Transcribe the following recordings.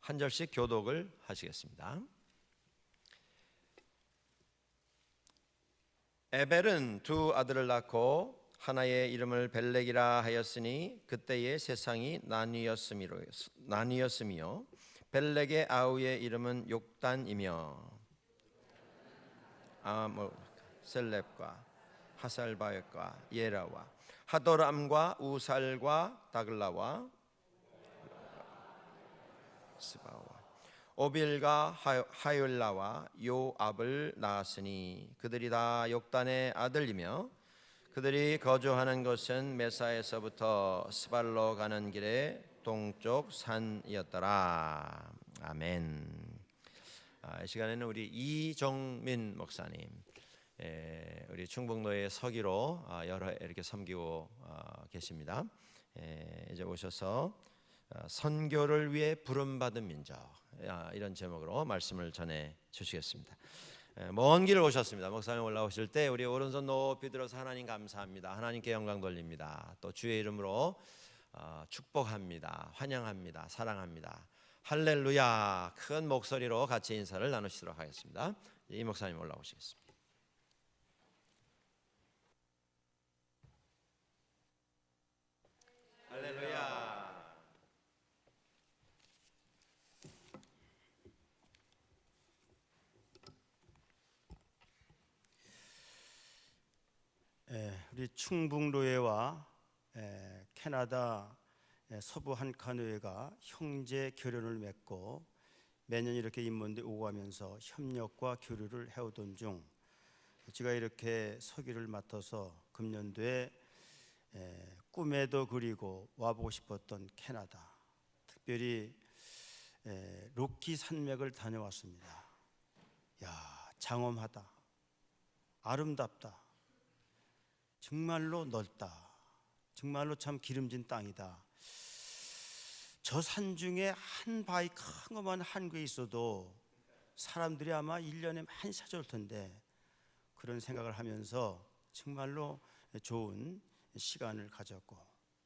한 절씩 교독을 하시겠습니다. 에벨은 두 아들을 낳고 하나의 이름을 벨렉이라 하였으니 그때의 세상이 나뉘었으며 벨렉의 아우의 이름은 욕단이며 셀렙과 하살바역과 예라와 하도람과 우살과 다글라와 스바와 오빌과 하율라와 요압을 낳았으니 그들이 다 욕단의 아들이며 그들이 거주하는 곳은 메사에서부터 스발로 가는 길의 동쪽 산이었더라. 아멘. 이 시간에는 우리 이정민 목사님, 우리 충북노예 서기로 여러 이렇게 섬기고 계십니다. 이제 오셔서 선교를 위해 부름받은 민족, 이런 제목으로 말씀을 전해 주시겠습니다. 먼 길을 오셨습니다. 목사님 올라오실 때 우리 오른손 높이 들어서 하나님 감사합니다, 하나님께 영광 돌립니다, 또 주의 이름으로 축복합니다, 환영합니다, 사랑합니다, 할렐루야, 큰 목소리로 같이 인사를 나누시도록 하겠습니다. 이 목사님 올라오시겠습니다. 할렐루야. 우리 충북노예와 캐나다 서부 한카노예가 형제 교련을 맺고 매년 이렇게 인문대 오고 가면서 협력과 교류를 해오던 중 제가 이렇게 서기를 맡아서 금년도에 꿈에도 그리고 와보고 싶었던 캐나다, 특별히 로키 산맥을 다녀왔습니다. 야, 장엄하다, 아름답다, 정말로 넓다, 정말로 참 기름진 땅이다. 저 산 중에 한 바위 큰 것만 한 개 있어도 사람들이 아마 1년에 많이 찾아올 텐데, 그런 생각을 하면서 정말로 좋은 시간을 가졌고,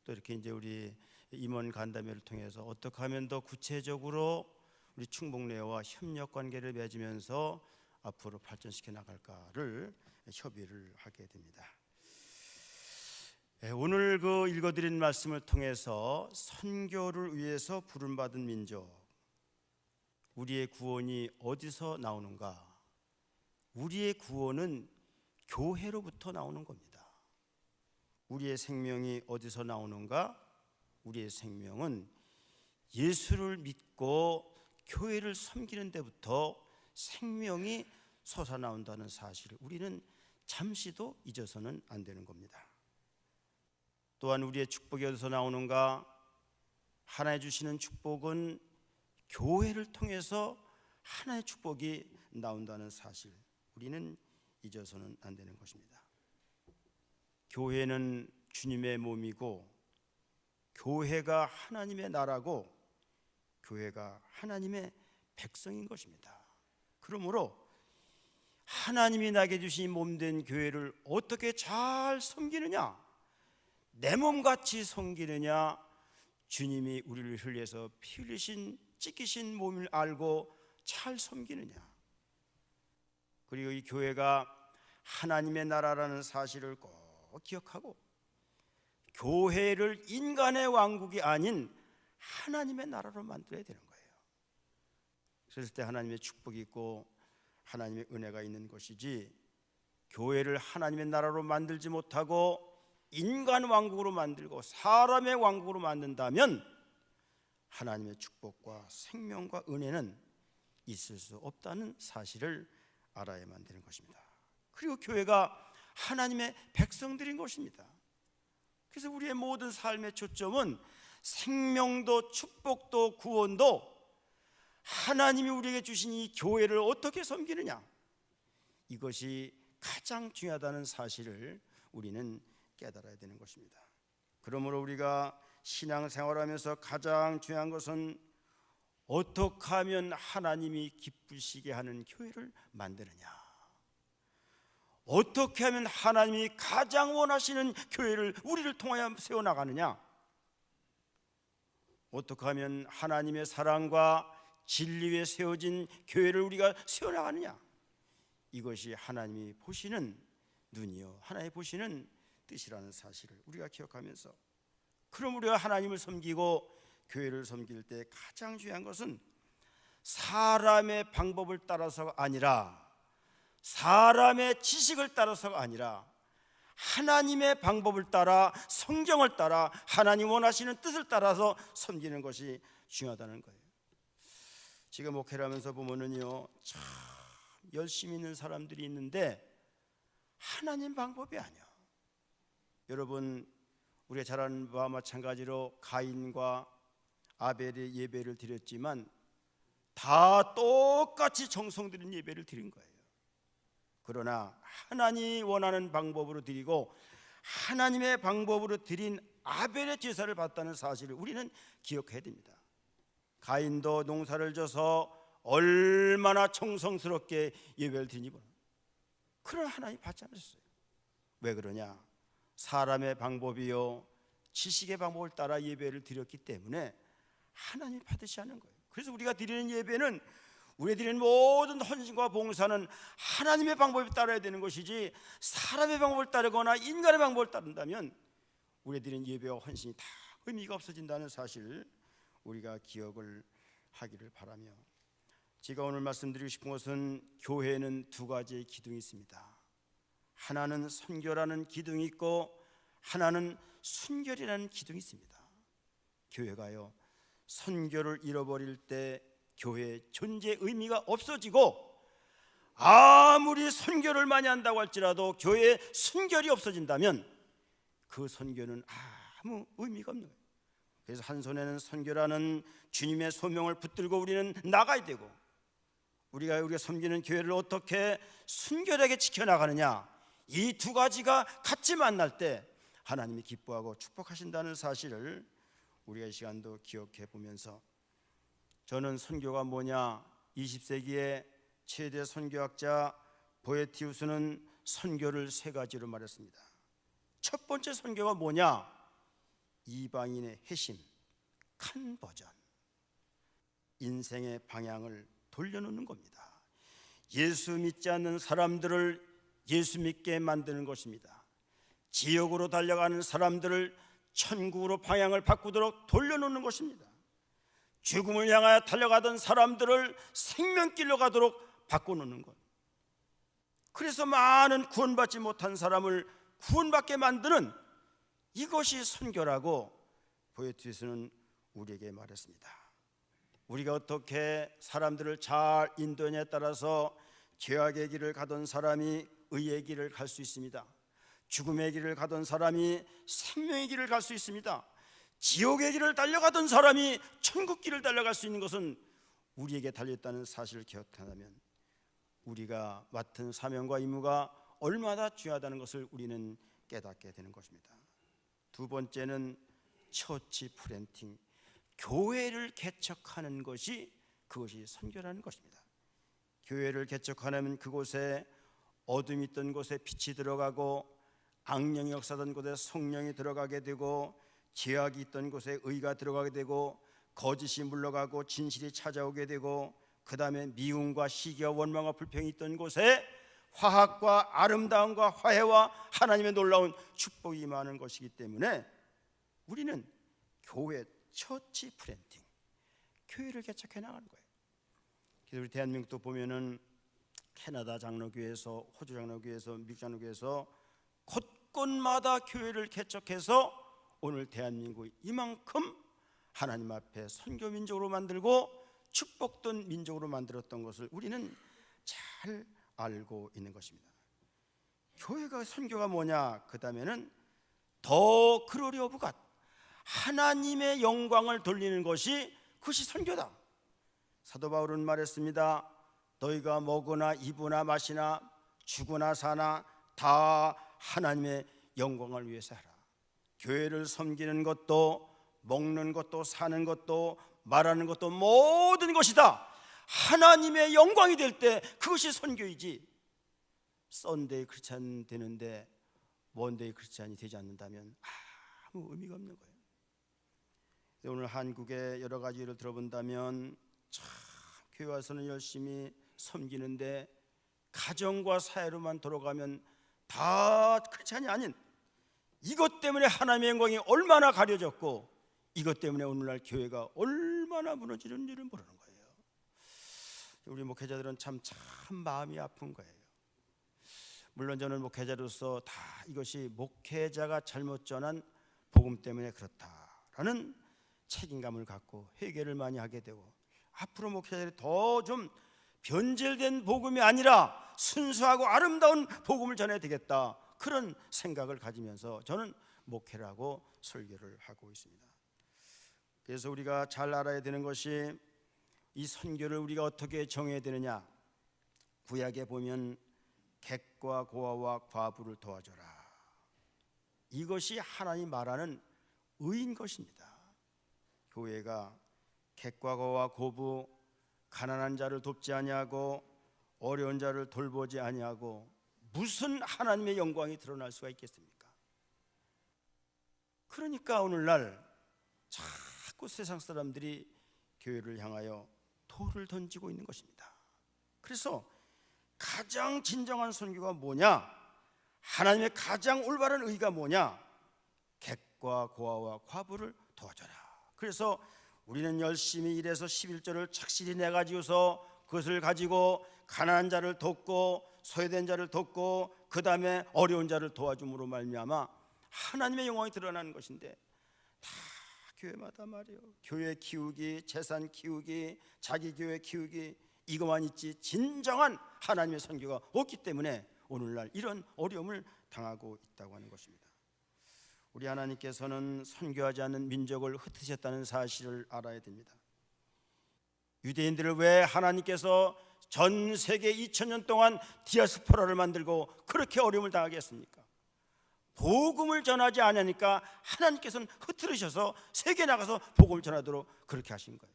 또 이렇게 이제 우리 임원 간담회를 통해서 어떻게 하면 더 구체적으로 우리 충북노예와 협력 관계를 맺으면서 앞으로 발전시켜 나갈까를 협의를 하게 됩니다. 오늘 그 읽어드린 말씀을 통해서 선교를 위해서 부름받은 민족, 우리의 구원이 어디서 나오는가? 우리의 구원은 교회로부터 나오는 겁니다. 우리의 생명이 어디서 나오는가? 우리의 생명은 예수를 믿고 교회를 섬기는 데부터 생명이 솟아나온다는 사실을 우리는 잠시도 잊어서는 안 되는 겁니다. 또한 우리의 축복이 어디서 나오는가? 하나님 주시는 축복은 교회를 통해서 하나의 축복이 나온다는 사실, 우리는 잊어서는 안 되는 것입니다. 교회는 주님의 몸이고, 교회가 하나님의 나라고, 교회가 하나님의 백성인 것입니다. 그러므로 하나님이 나에게 주신 몸된 교회를 어떻게 잘 섬기느냐? 내 몸같이 섬기느냐? 주님이 우리를 흘려서 피 흘리신 찢기신 몸을 알고 잘 섬기느냐? 그리고 이 교회가 하나님의 나라라는 사실을 꼭 기억하고, 교회를 인간의 왕국이 아닌 하나님의 나라로 만들어야 되는 거예요. 그랬을 때 하나님의 축복이 있고 하나님의 은혜가 있는 것이지, 교회를 하나님의 나라로 만들지 못하고 인간 왕국으로 만들고 사람의 왕국으로 만든다면 하나님의 축복과 생명과 은혜는 있을 수 없다는 사실을 알아야만 되는 것입니다. 그리고 교회가 하나님의 백성들인 것입니다. 그래서 우리의 모든 삶의 초점은 생명도 축복도 구원도 하나님이 우리에게 주신 이 교회를 어떻게 섬기느냐, 이것이 가장 중요하다는 사실을 우리는 깨달아야 되는 것입니다. 그러므로 우리가 신앙생활하면서 가장 중요한 것은 어떻게 하면 하나님이 기쁘시게 하는 교회를 만드느냐, 어떻게 하면 하나님이 가장 원하시는 교회를 우리를 통하여 세워나가느냐, 어떻게 하면 하나님의 사랑과 진리 위에 세워진 교회를 우리가 세워나가느냐? 이것이 하나님이 보시는 눈이요, 하나님이 보시는 뜻이라는 사실을 우리가 기억하면서, 그럼 우리가 하나님을 섬기고 교회를 섬길 때 가장 중요한 것은 사람의 방법을 따라서가 아니라, 사람의 지식을 따라서가 아니라 하나님의 방법을 따라, 성경을 따라, 하나님 원하시는 뜻을 따라서 섬기는 것이 중요하다는 거예요. 지금 목회를 하면서 보면은요, 참 열심히 있는 사람들이 있는데 하나님 방법이 아니야. 여러분, 우리가 잘 아는 바와 마찬가지로 가인과 아벨의 예배를 드렸지만 다 똑같이 정성 들인 예배를 드린 거예요. 그러나 하나님이 원하는 방법으로 드리고 하나님의 방법으로 드린 아벨의 제사를 받았다는 사실을 우리는 기억해야 됩니다. 가인도 농사를 져서 얼마나 정성스럽게 예배를 드리니, 그러나 하나님 받지 않으셨어요. 왜 그러냐? 사람의 방법이요, 지식의 방법을 따라 예배를 드렸기 때문에 하나님이 받으시지 않는 거예요. 그래서 우리가 드리는 예배는, 우리가 드리는 모든 헌신과 봉사는 하나님의 방법에 따라야 되는 것이지, 사람의 방법을 따르거나 인간의 방법을 따른다면 우리가 드리는 예배와 헌신이 다 의미가 없어진다는 사실 우리가 기억을 하기를 바라며, 제가 오늘 말씀드리고 싶은 것은 교회에는 두 가지의 기둥이 있습니다. 하나는 선교라는 기둥이 있고 하나는 순결이라는 기둥이 있습니다. 교회가요, 선교를 잃어버릴 때 교회의 존재 의미가 없어지고, 아무리 선교를 많이 한다고 할지라도 교회에 순결이 없어진다면 그 선교는 아무 의미가 없는 거예요. 그래서 한 손에는 선교라는 주님의 소명을 붙들고 우리는 나가야 되고, 우리가 섬기는 교회를 어떻게 순결하게 지켜나가느냐, 이 두 가지가 같이 만날 때 하나님이 기뻐하고 축복하신다는 사실을 우리가 이 시간도 기억해 보면서, 저는 선교가 뭐냐, 20세기의 최대 선교학자 보에티우스는 선교를 세 가지로 말했습니다. 첫 번째 선교가 뭐냐? 이방인의 회심, 컨버전, 인생의 방향을 돌려놓는 겁니다. 예수 믿지 않는 사람들을 예수 믿게 만드는 것입니다. 지옥으로 달려가는 사람들을 천국으로 방향을 바꾸도록 돌려놓는 것입니다. 죽음을 향하여 달려가던 사람들을 생명길로 가도록 바꿔놓는 것. 그래서 많은 구원받지 못한 사람을 구원받게 만드는, 이것이 선교라고 보에티우스는 우리에게 말했습니다. 우리가 어떻게 사람들을 잘 인도하냐에 따라서 죄악의 길을 가던 사람이 의의 길을 갈 수 있습니다. 죽음의 길을 가던 사람이 생명의 길을 갈 수 있습니다. 지옥의 길을 달려가던 사람이 천국 길을 달려갈 수 있는 것은 우리에게 달려있다는 사실을 기억한다면 우리가 맡은 사명과 임무가 얼마나 중요하다는 것을 우리는 깨닫게 되는 것입니다. 두 번째는 처치 플랜팅, 교회를 개척하는 것이, 그것이 선교라는 것입니다. 교회를 개척하려면 그곳에 어둠이 있던 곳에 빛이 들어가고, 악령이 역사하던 곳에 성령이 들어가게 되고, 죄악이 있던 곳에 의가 들어가게 되고, 거짓이 물러가고 진실이 찾아오게 되고, 그 다음에 미움과 시기와 원망과 불평이 있던 곳에 화합과 아름다움과 화해와 하나님의 놀라운 축복이 임하는 것이기 때문에 우리는 교회, 처치 플랜팅, 교회를 개척해 나가는 거예요. 그래서 우리 대한민국도 보면은 캐나다 장로교회에서, 호주 장로교회에서, 미국 장로교회에서 곳곳마다 교회를 개척해서 오늘 대한민국이 이만큼 하나님 앞에 선교 민족으로 만들고 축복된 민족으로 만들었던 것을 우리는 잘 알고 있는 것입니다. 교회가, 선교가 뭐냐? 그 다음에는 더 글로리 오브 갓, 하나님의 영광을 돌리는 것이, 그것이 선교다. 사도 바울은 말했습니다. 너희가 먹으나 입으나 마시나 죽으나 사나 다 하나님의 영광을 위해서 하라. 교회를 섬기는 것도, 먹는 것도, 사는 것도, 말하는 것도, 모든 것이 다 하나님의 영광이 될 때 그것이 선교이지, 썬데이 크리스찬 되는데 먼데이 크리스찬이 되지 않는다면 아무 의미가 없는 거예요. 오늘 한국의 여러 가지 일을 들어본다면 참 교회 와서는 열심히 섬기는데 가정과 사회로만 돌아가면 다 크리스찬이 아닌, 이것 때문에 하나님의 영광이 얼마나 가려졌고 이것 때문에 오늘날 교회가 얼마나 무너지는지를 모르는 거예요. 우리 목회자들은 참 마음이 아픈 거예요. 물론 저는 목회자로서 다 이것이 목회자가 잘못 전한 복음 때문에 그렇다라는 책임감을 갖고 회개를 많이 하게 되고, 앞으로 목회자들이 더 좀 변질된 복음이 아니라 순수하고 아름다운 복음을 전해야 되겠다, 그런 생각을 가지면서 저는 목회를 하고 설교를 하고 있습니다. 그래서 우리가 잘 알아야 되는 것이, 이 선교를 우리가 어떻게 정해야 되느냐. 구약에 보면 객과 고아와 과부를 도와줘라, 이것이 하나님 말하는 의인 것입니다. 교회가 객과 고아와 고부, 가난한 자를 돕지 아니하고 어려운 자를 돌보지 아니하고 무슨 하나님의 영광이 드러날 수가 있겠습니까? 그러니까 오늘날 자꾸 세상 사람들이 교회를 향하여 돌을 던지고 있는 것입니다. 그래서 가장 진정한 선교가 뭐냐? 하나님의 가장 올바른 의가 뭐냐? 객과 고아와 과부를 도와줘라. 그래서 우리는 열심히 일해서 11조를 착실히 내가지고서 그것을 가지고 가난한 자를 돕고 소외된 자를 돕고 그 다음에 어려운 자를 도와줌으로 말미암아 하나님의 영광이 드러나는 것인데, 다 교회마다 말이에요, 교회 키우기, 재산 키우기, 자기 교회 키우기, 이것만 있지 진정한 하나님의 선교가 없기 때문에 오늘날 이런 어려움을 당하고 있다고 하는 것입니다. 우리 하나님께서는 선교하지 않는 민족을 흩으셨다는 사실을 알아야 됩니다. 유대인들을 왜 하나님께서 전 세계 2000년 동안 디아스포라를 만들고 그렇게 어려움을 당하게 했습니까? 복음을 전하지 않으니까 하나님께서는 흩으셔서 세계에 나가서 복음을 전하도록 그렇게 하신 거예요.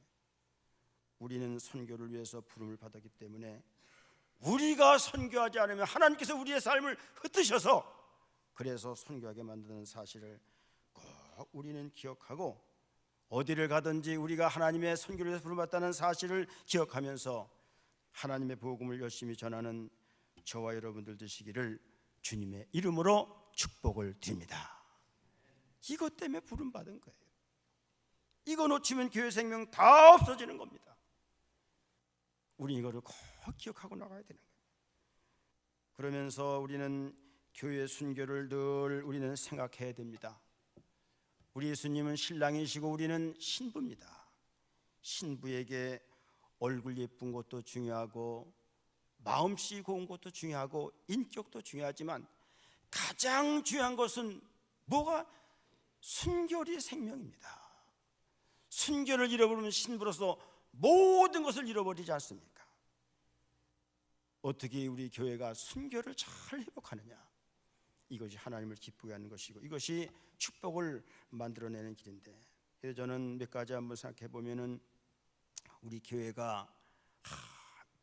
우리는 선교를 위해서 부름을 받았기 때문에 우리가 선교하지 않으면 하나님께서 우리의 삶을 흩으셔서 그래서 선교하게 만드는 사실을 꼭 우리는 기억하고, 어디를 가든지 우리가 하나님의 선교를 위해서 부름받았다는 사실을 기억하면서 하나님의 복음을 열심히 전하는 저와 여러분들 되시기를 주님의 이름으로 축복을 드립니다. 이것 때문에 부름받은 거예요. 이거 놓치면 교회 생명 다 없어지는 겁니다. 우리 이거를 꼭 기억하고 나가야 되는 거예요. 그러면서 우리는 교회 순교를 늘 우리는 생각해야 됩니다. 우리 예수님은 신랑이시고 우리는 신부입니다. 신부에게 얼굴 예쁜 것도 중요하고 마음씨 고운 것도 중요하고 인격도 중요하지만 가장 중요한 것은 뭐가? 순결이 생명입니다. 순결을 잃어버리면 신부로서 모든 것을 잃어버리지 않습니까? 어떻게 우리 교회가 순결을 잘 회복하느냐, 이것이 하나님을 기쁘게 하는 것이고 이것이 축복을 만들어내는 길인데, 그래서 저는 몇 가지 한번 생각해 보면은 우리 교회가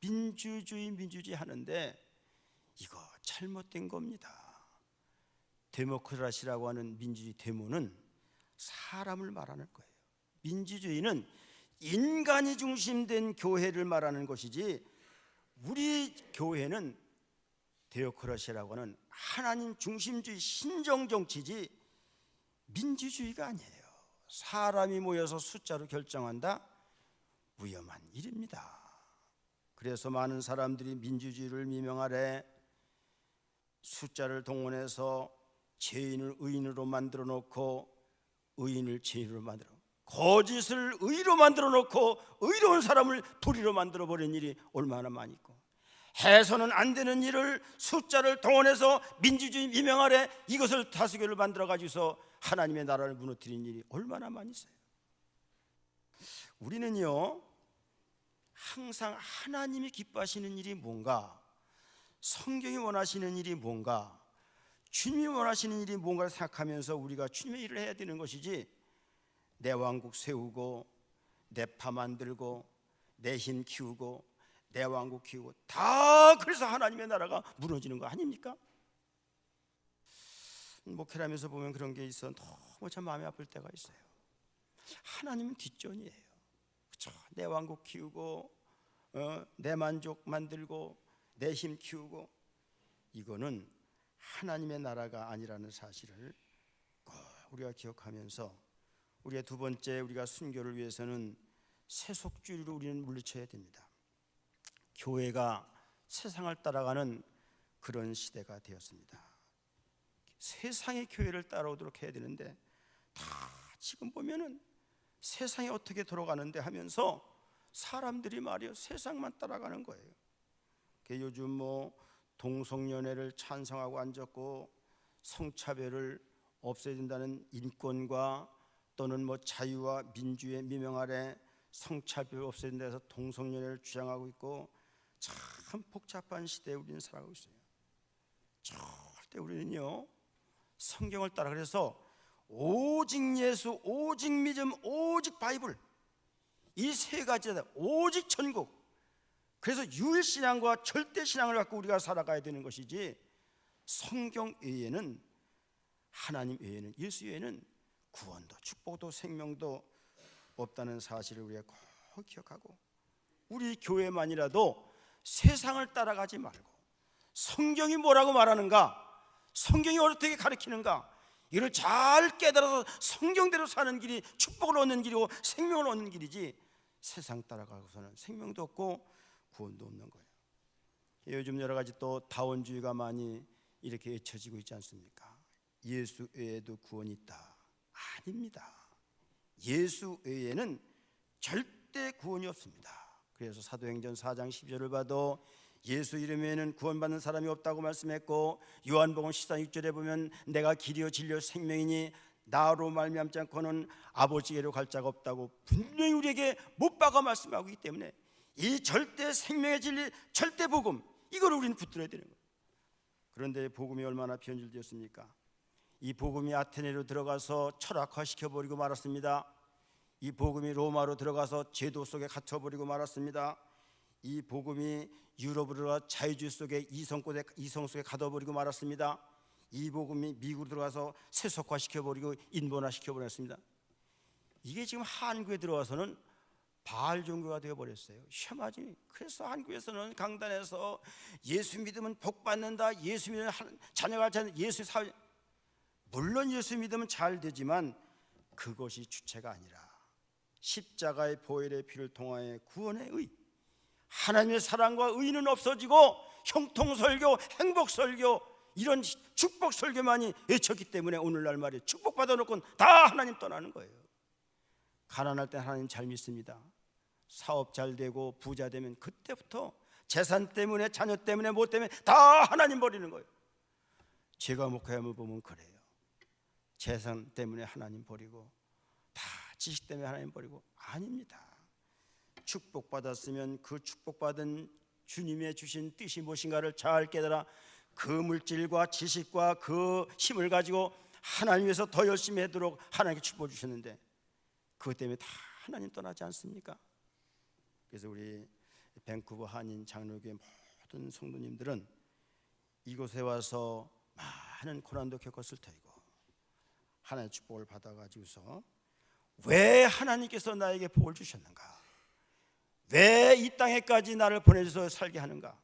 민주주의 하는데 이거 잘못된 겁니다. 데모크라시라고 하는 민주주의 데모는 사람을 말하는 거예요. 민주주의는 인간이 중심된 교회를 말하는 것이지, 우리 교회는 데모크라시라고 하는 하나님 중심주의 신정정치지 민주주의가 아니에요. 사람이 모여서 숫자로 결정한다? 위험한 일입니다. 그래서 많은 사람들이 민주주의를 미명하래 숫자를 동원해서 죄인을 의인으로 만들어 놓고 의인을 죄인으로 만들어, 거짓을 의로 만들어 놓고 의로운 사람을 불의로 만들어 버린 일이 얼마나 많이 있고, 해서는 안 되는 일을 숫자를 동원해서 민주주의 미명아래 이것을 다수결을 만들어 가지고서 하나님의 나라를 무너뜨린 일이 얼마나 많이 있어요. 우리는요 항상 하나님이 기뻐하시는 일이 뭔가, 성경이 원하시는 일이 뭔가, 주님이 원하시는 일이 뭔가를 생각하면서 우리가 주님의 일을 해야 되는 것이지, 내 왕국 세우고 내 파 만들고 내 힘 키우고 내 왕국 키우고 다 그래서 하나님의 나라가 무너지는 거 아닙니까? 목회하면서 보면 그런 게 있어 너무 참 마음이 아플 때가 있어요. 하나님은 뒷전이에요. 그렇죠? 내 왕국 키우고 내 만족 만들고 내 힘 키우고, 이거는 하나님의 나라가 아니라는 사실을 꼭 우리가 기억하면서, 우리의 두 번째, 우리가 순교를 위해서는 세속주의로 우리는 물리쳐야 됩니다. 교회가 세상을 따라가는 그런 시대가 되었습니다. 세상의 교회를 따라오도록 해야 되는데, 다 지금 보면은 세상이 어떻게 돌아가는데 하면서 사람들이 말이요 세상만 따라가는 거예요. 요즘 뭐 동성연애를 찬성하고 앉았고, 성차별을 없애야 된다는 인권과 또는 뭐 자유와 민주의 미명 아래 성차별을 없애야 된다 해서 동성연애를 주장하고 있고, 참 복잡한 시대에 우리는 살아가고 있어요. 절대 우리는요 성경을 따라, 그래서 오직 예수, 오직 믿음, 오직 바이블, 이 세 가지다. 오직 천국. 그래서 유일신앙과 절대신앙을 갖고 우리가 살아가야 되는 것이지, 성경 외에는, 하나님 외에는, 예수 외에는 구원도 축복도 생명도 없다는 사실을 우리가 꼭 기억하고, 우리 교회만이라도 세상을 따라가지 말고 성경이 뭐라고 말하는가, 성경이 어떻게 가르치는가, 이를 잘 깨달아서 성경대로 사는 길이 축복을 얻는 길이고 생명을 얻는 길이지, 세상 따라가고서는 생명도 없고 구원도 없는 거예요. 요즘 여러 가지 또 다원주의가 많이 이렇게 외쳐지고 있지 않습니까? 예수 외에도 구원이 있다. 아닙니다. 예수 외에는 절대 구원이 없습니다. 그래서 사도행전 4장 10절을 봐도 예수 이름에는 구원받는 사람이 없다고 말씀했고, 요한복음 14장 6절에 보면 내가 길이요 진리요 생명이니 나로 말미암지 않고는 아버지께로 갈 자가 없다고 분명히 우리에게 못 박아 말씀하고 있기 때문에, 이 절대 생명의 진리, 절대 복음, 이걸 우리는 붙들어야 되는 거예요. 그런데 복음이 얼마나 변질되었습니까? 이 복음이 아테네로 들어가서 철학화시켜버리고 말았습니다. 이 복음이 로마로 들어가서 제도 속에 갇혀버리고 말았습니다. 이 복음이 유럽으로 들어가 자유주의 속에 이성 속에 가둬버리고 말았습니다. 이 복음이 미국으로 들어가서 세속화시켜버리고 인본화시켜버렸습니다. 이게 지금 한국에 들어와서는 바알 종교가 되어버렸어요. 셔마지. 그래서 한국에서는 강단에서 예수 믿으면 복 받는다, 예수 믿으면 자녀가 예수 사회, 물론 예수 믿으면 잘 되지만 그것이 주체가 아니라 십자가의 보혈의 피를 통하여 구원의 의, 하나님의 사랑과 의는 없어지고 형통설교, 행복설교, 이런 축복설교만이 외쳤기 때문에 오늘날 말이에요 축복받아 놓고는 다 하나님 떠나는 거예요. 가난할 때 하나님 잘 믿습니다. 사업 잘 되고 부자 되면 그때부터 재산 때문에, 자녀 때문에, 뭐 때문에 다 하나님 버리는 거예요. 제가 목회하면 보면 그래요. 재산 때문에 하나님 버리고, 다 지식 때문에 하나님 버리고. 아닙니다. 축복받았으면 그 축복받은 주님의 주신 뜻이 무엇인가를 잘 깨달아 그 물질과 지식과 그 힘을 가지고 하나님 위해서 더 열심히 하도록 하나님께 축복 주셨는데, 그것 때문에 다 하나님 떠나지 않습니까? 그래서 우리 밴쿠버 한인 장로교회 모든 성도님들은 이곳에 와서 많은 고난도 겪었을 테고, 하나님의 축복을 받아가지고서 왜 하나님께서 나에게 복을 주셨는가, 왜 이 땅에까지 나를 보내줘서 살게 하는가,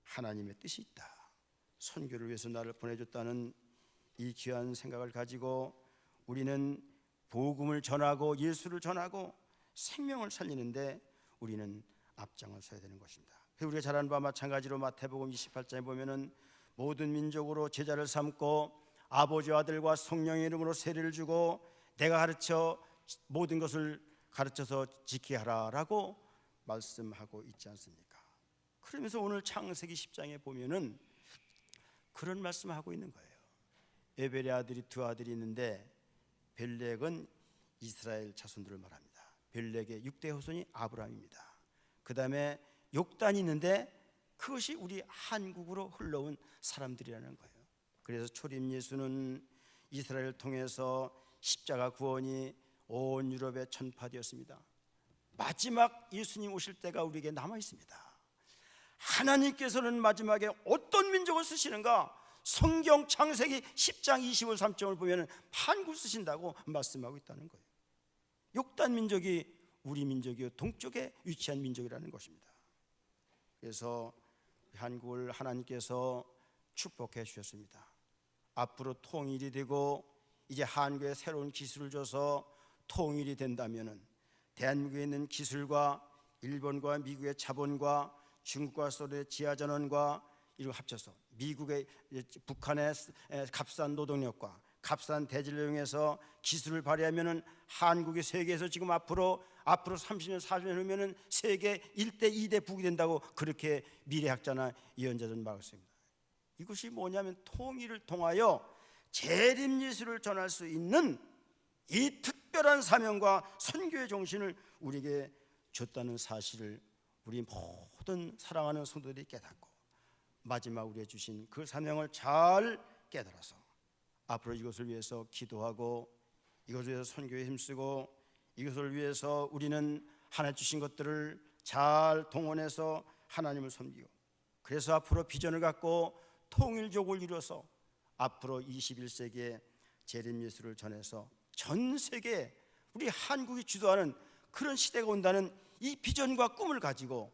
하나님의 뜻이 있다, 선교를 위해서 나를 보내줬다는 이 귀한 생각을 가지고 우리는 복음을 전하고 예수를 전하고 생명을 살리는데 우리는 앞장을 서야 되는 것입니다. 우리가 잘 아는 바와 마찬가지로 마태복음 28장에 보면은 모든 민족으로 제자를 삼고 아버지와 아들과 성령의 이름으로 세례를 주고 내가 가르쳐 모든 것을 가르쳐서 지키게 하라라고 말씀하고 있지 않습니까? 그러면서 오늘 창세기 10장에 보면은 그런 말씀하고 있는 거예요. 에벨의 아들이 두 아들이 있는데 벨렉은 이스라엘 자손들을 말합니다. 벨렉의 6대 후손이 아브라함입니다. 그 다음에 욕단이 있는데 그것이 우리 한국으로 흘러온 사람들이라는 거예요. 그래서 초림 예수는 이스라엘을 통해서 십자가 구원이 온 유럽에 전파되었습니다. 마지막 예수님 오실 때가 우리에게 남아 있습니다. 하나님께서는 마지막에 어떤 민족을 쓰시는가? 성경 창세기 10장 23절을 보면 한국 쓰신다고 말씀하고 있다는 거예요. 욕단 민족이 우리 민족이 동쪽에 위치한 민족이라는 것입니다. 그래서 한국을 하나님께서 축복해 주셨습니다. 앞으로 통일이 되고 이제 한국에 새로운 기술을 줘서 통일이 된다면은 대한민국에 있는 기술과 일본과 미국의 자본과 중국과 소련의 지하전원과 이를 합쳐서 미국의 북한의 값싼 노동력과 값싼 대지를 이용해서 기술을 발휘하면은 한국이 세계에서 지금 앞으로 30년 40년 후면은 세계 1대 2대 북이 된다고 그렇게 미래학자나 예언자들은 말했습니다. 이것이 뭐냐면 통일을 통하여 재림예수를 전할 수 있는 이 특별한 사명과 선교의 정신을 우리에게 줬다는 사실을 우리 모든 사랑하는 성도들이 깨닫고 마지막 우리에게 주신 그 사명을 잘 깨달아서 앞으로 이것을 위해서 기도하고 이것을 위해서 선교에 힘쓰고 이것을 위해서 우리는 하나 주신 것들을 잘 동원해서 하나님을 섬기고 그래서 앞으로 비전을 갖고 통일족을 이뤄서 앞으로 21세기에 재림 예수를 전해서 전 세계에 우리 한국이 주도하는 그런 시대가 온다는 이 비전과 꿈을 가지고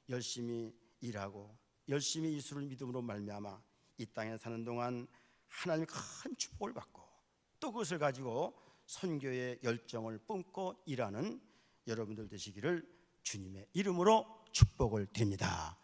열심히 일하고 열심히 예수를 믿음으로 말미암아 이 땅에 사는 동안 하나님의 큰 축복을 받고 또 그것을 가지고 선교의 열정을 뿜고 일하는 여러분들 되시기를 주님의 이름으로 축복을 드립니다.